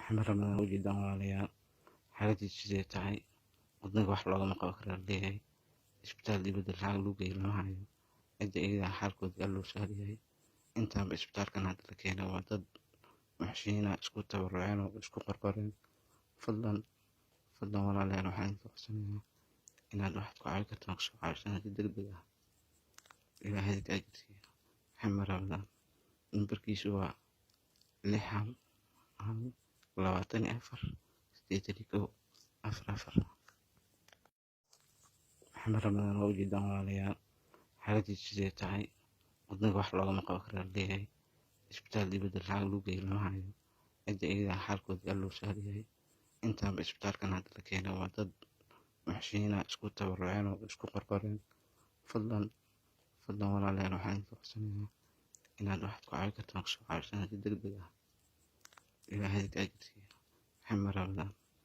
Maxamed Ramadaan ujeedaan walaalayaal xaaladiisu sidee tahay wadnaga wax loogama qaban karaa leeyahay isbitaal dibadda lacag lagu geeyo lama hayo cidda iyadaa xaalkooda aad loo sahal yahay intaanba isbitaalkan hadda la keenay waa dad muxsiniina isku tabaruceen oo isku qorqoreen fadlan walaalayaal waxaan idin codsanayaa inaad waxaad ku caawi kartaan kusoo caawisaan si degdeg ah ilaahay idinka ajirsiiyo. Maxamed Ramadaan nambarkiisu waa 624 Maxamed Ramadaan waa ujeedaan walaalayaal xaaladiisu sidee tahay wadnaga wax loogama qaban karaa leeyahay isbitaal dibadda lacag lagu geeyo lama hayo cidda iyadaa xaalkooda aad loo sahal yahay intaanba isbitaalkan hadda la keenay waa dad muxsiniina isku tabaruceen oo isku qorqoreen fadlan walaalayaal waxaan idin codsanayaa inaad waxaad ku caawi kartaan kusoo caawisaan si degdeg ah ilaahay idinka ajirsiiyo. Maxamed Ramadaan.